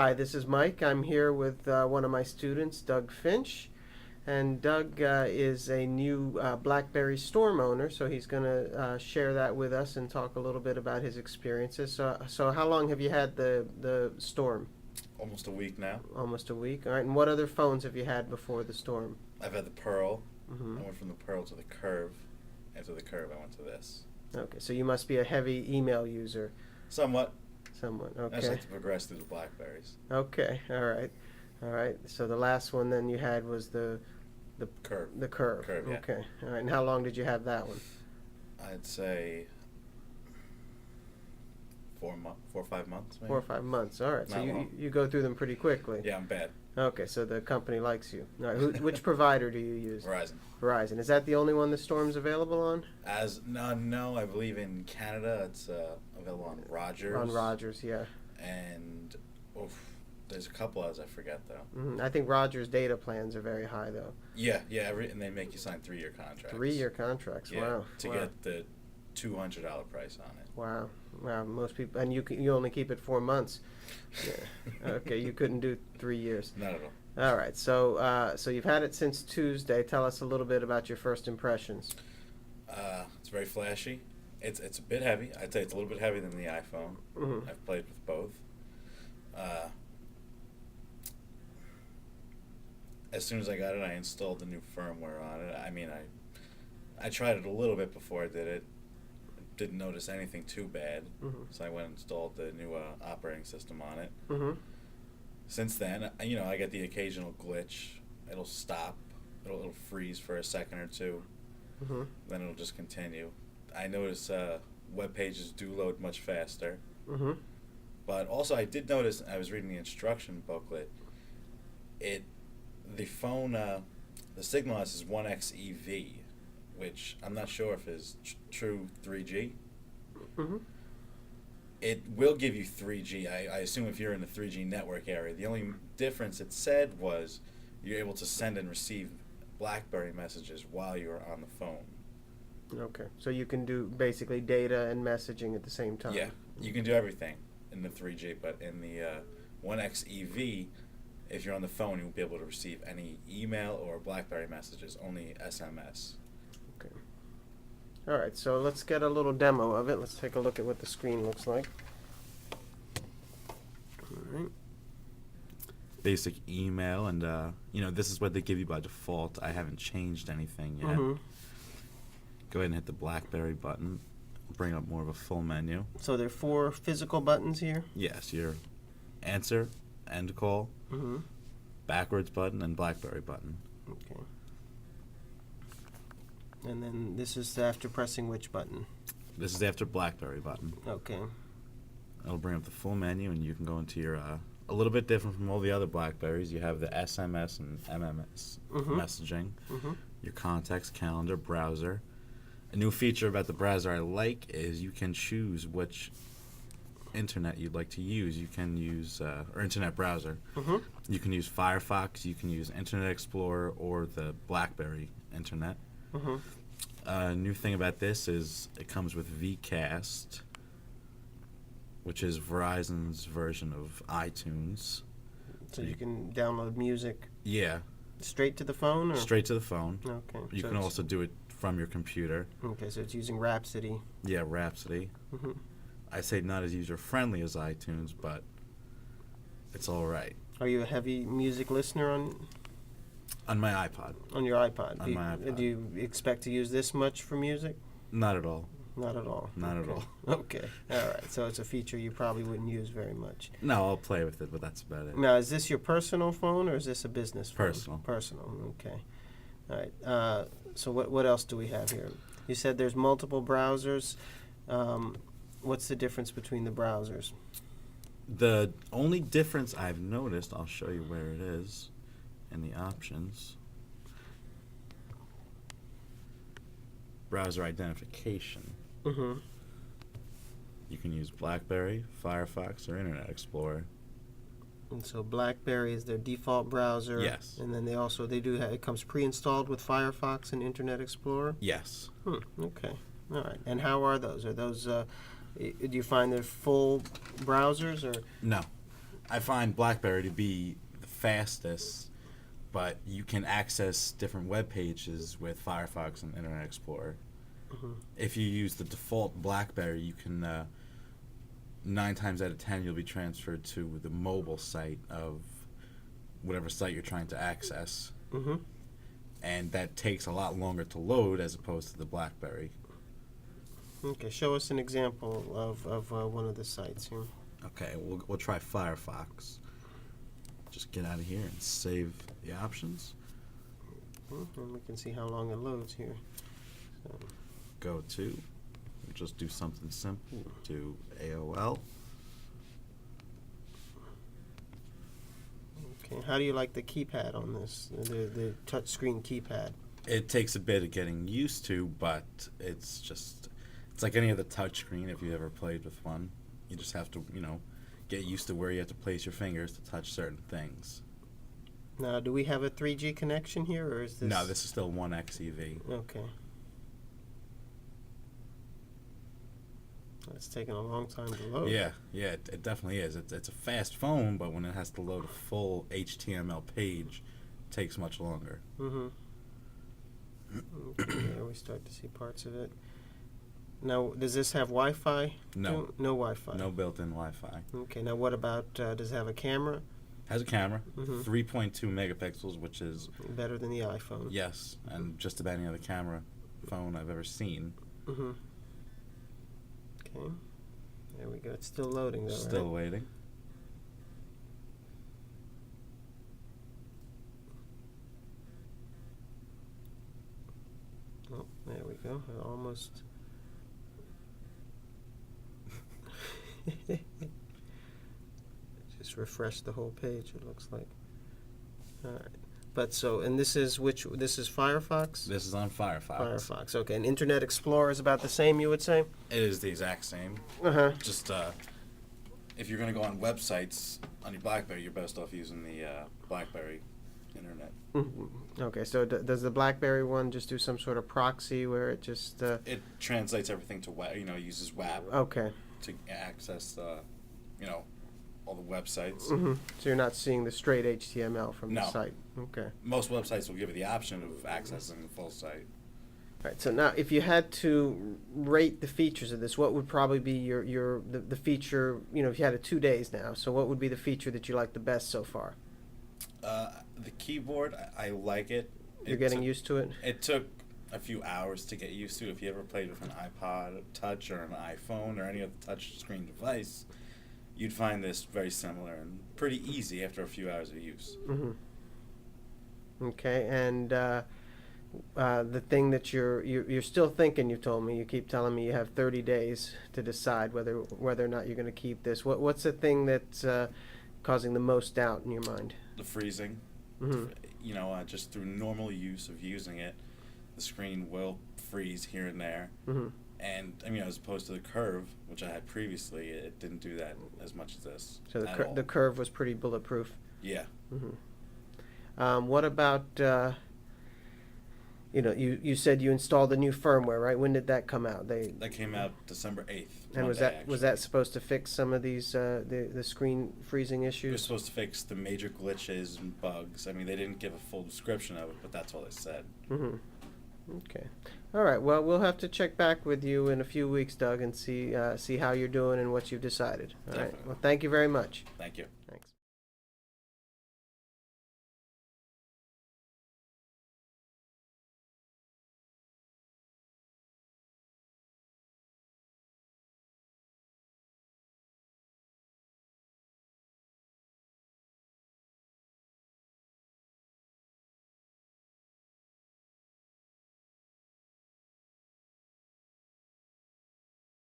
Hi, this is Mike. I'm here with one of my students, Doug Finch. And Doug is a new Blackberry Storm owner, so he's going to share that with us and talk a little bit about his experiences. So how long have you had the Storm? Almost a week now. Almost a week. All right. And what other phones have you had before the Storm? I've had the Pearl. Mm-hmm. I went from the Pearl to the Curve. After the Curve, I went to this. Okay, so you must be a heavy email user. Somewhat. Somewhat. I Okay. just like to progress through the Blackberries. Okay. All right. All right. So the last one then you had was the Curve. The Curve. Curve, yeah. Okay. All right. And how long did you have that one? I'd say 4 or 5 months, maybe. 4 or 5 months. All right. So Not you long. you go through them pretty quickly. Yeah, I'm bad. Okay. So the company likes you. All right. Which provider do you use? Verizon. Verizon. Is that the only one the Storm's available on? No, I believe in Canada it's available on Rogers. On Rogers, yeah. And there's a couple others I forget though. Mm-hmm. I think Rogers data plans are very high though. Yeah, and they make you sign 3-year contracts. 3-year contracts. Yeah, Wow. to Wow. get the $200 price on it. Wow. Wow. Most people, and you only keep it 4 months. Yeah. Okay. You couldn't do 3 years. Not at all. All right. So you've had it since Tuesday. Tell us a little bit about your first impressions. It's very flashy. It's a bit heavy. I'd say it's a little bit heavier than the iPhone. Mm-hmm. I've played with both. As soon as I got it, I installed the new firmware on it. I mean, I tried it a little bit before I did it. Didn't notice anything too bad, Mm-hmm. so I went and installed the new operating system on it. Mm-hmm. Since then, I get the occasional glitch. It'll stop. It'll freeze for a second or two. Mm-hmm. Then it'll just continue. I notice web pages do load much faster. Mm-hmm. But also, I did notice, I was reading the instruction booklet, the phone, the signal is 1xeV, which I'm not sure if is true 3G. Mm-hmm. It will give you 3G. I assume if you're in the 3G network area. The only difference it said was you're able to send and receive BlackBerry messages while you're on the phone. Okay. So you can do basically data and messaging at the same time. Yeah, you can do everything in the 3G, but in the 1xeV, if you're on the phone, you won't be able to receive any email or BlackBerry messages, only SMS. Okay. All right. So let's get a little demo of it. Let's take a look at what the screen looks like. All right. Basic email, and this is what they give you by default. I haven't changed anything yet. Mm-hmm. Go ahead and hit the BlackBerry button. Bring up more of a full menu. So there are 4 physical buttons here. Yes, your answer, end call, Mm-hmm. backwards button, and BlackBerry button. Okay. And then this is after pressing which button? This is after BlackBerry button. Okay. It'll bring up the full menu, and you can go into your a little bit different from all the other Blackberries. You have the SMS and MMS Mhm. messaging, Mm-hmm. your contacts, calendar, browser. A new feature about the browser I like is you can choose which internet you'd like to use. You can use, or internet browser. Mm-hmm. You can use Firefox, you can use Internet Explorer, or the BlackBerry internet. Mm-hmm. New thing about this is it comes with Vcast, which is Verizon's version of iTunes. So you can download music Yeah, straight to the phone? Or? straight to the phone. Okay. You so can it's- also do it from your computer. Okay, so it's using Rhapsody. Yeah, Rhapsody. Mm-hmm. I say not as user-friendly as iTunes, but it's all right. Are you a heavy music listener On my iPod. on your iPod? On my iPod. Do you expect to use this much for music? Not at all. Not at all. Not at Okay. all. Okay. All right. So it's a feature you probably wouldn't use very much. No, I'll play with it, but that's about it. Now, is this your personal phone or is this a business phone? Personal. Personal. Okay. All right. So what else do we have here? You said there's multiple browsers. What's the difference between the browsers? The only difference I've noticed, I'll show you where it is in the options. Browser identification. Mm-hmm. You can use BlackBerry, Firefox, or Internet Explorer. And so BlackBerry is their default browser. Yes. And then they do have, it comes pre-installed with Firefox and Internet Explorer. Yes. Okay. All right. And how are those? Are those do you find they're full browsers or? No. I find BlackBerry to be the fastest, but you can access different web pages with Firefox and Internet Explorer. Mm-hmm. If you use the default BlackBerry, you can 9 times out of 10 you'll be transferred to the mobile site of whatever site you're trying to access, Mm-hmm. and that takes a lot longer to load as opposed to the BlackBerry. Okay, show us an example of one of the sites here. Okay, we'll try Firefox. Just get out of here and save the options. And we can see how long it loads here. So, Go to, we'll just do something simple. Do AOL. okay, how do you like the keypad on this? The touch screen keypad. It takes a bit of getting used to, but it's like any other touchscreen. If you ever played with one, you just have to, get used to where you have to place your fingers to touch certain things. Now, do we have a 3G connection here, or is this? No, this is still 1xev. Okay. It's taking a long time to load. Yeah, it definitely is. It's a fast phone, but when it has to load a full HTML page, it takes much longer. Mm-hmm. Okay, there we start to see parts of it. Now, does this have Wi-Fi? No. No Wi-Fi. No built-in Wi-Fi. Okay, now what about, does it have a camera? Has a camera, Mhm. 3.2 megapixels, which is, Better than the iPhone. yes, and just about any other camera phone I've ever seen. Mm-hmm. Okay. There we go. It's still loading, though, Still right? waiting. Oh, there we go. Almost. Just refresh the whole page, it looks like. All right. But so, and this is this is Firefox? This is on Firefox. Firefox, okay. And Internet Explorer is about the same, you would say? It is the exact same. Uh-huh. Just if you're going to go on websites on your BlackBerry, you're best off using the BlackBerry internet. Mhm. Okay, so does the BlackBerry one just do some sort of proxy where it just... It translates everything to web. Uses WAP okay. to access all the websites. Mm-hmm. So you're not seeing the straight HTML from the No. site? Okay. Most websites will give you the option of accessing the full site. All right, so now if you had to rate the features of this, what would probably be the feature, if you had it 2 days now, so what would be the feature that you like the best so far? The keyboard, I like it. You're getting used to it? It took a few hours to get used to. If you ever played with an iPod Touch or an iPhone or any other touch screen device, you'd find this very similar and pretty easy after a few hours of use. Mm-hmm. Okay, and the thing that you're still thinking, you told me, you keep telling me you have 30 days to decide whether or not you're going to keep this. What's the thing that's causing the most doubt in your mind? The freezing, Mm-hmm. Just through normal use of using it, the screen will freeze here and there. Mm-hmm. And as opposed to the curve, which I had previously, it didn't do that as much as this. So at all. the curve was pretty bulletproof. Yeah. Mm-hmm. What about you said you installed the new firmware, right? When did that come out? That came out December 8th. And was Monday, that actually. supposed to fix some of these the screen freezing It was issues? supposed to fix the major glitches and bugs. I mean, they didn't give a full description of it, but that's all they said. Mm-hmm. Okay. All right. Well, we'll have to check back with you in a few weeks, Doug, and see how you're doing and what you've decided. All right. Definitely. Well, thank you very much. Thank you. Thanks.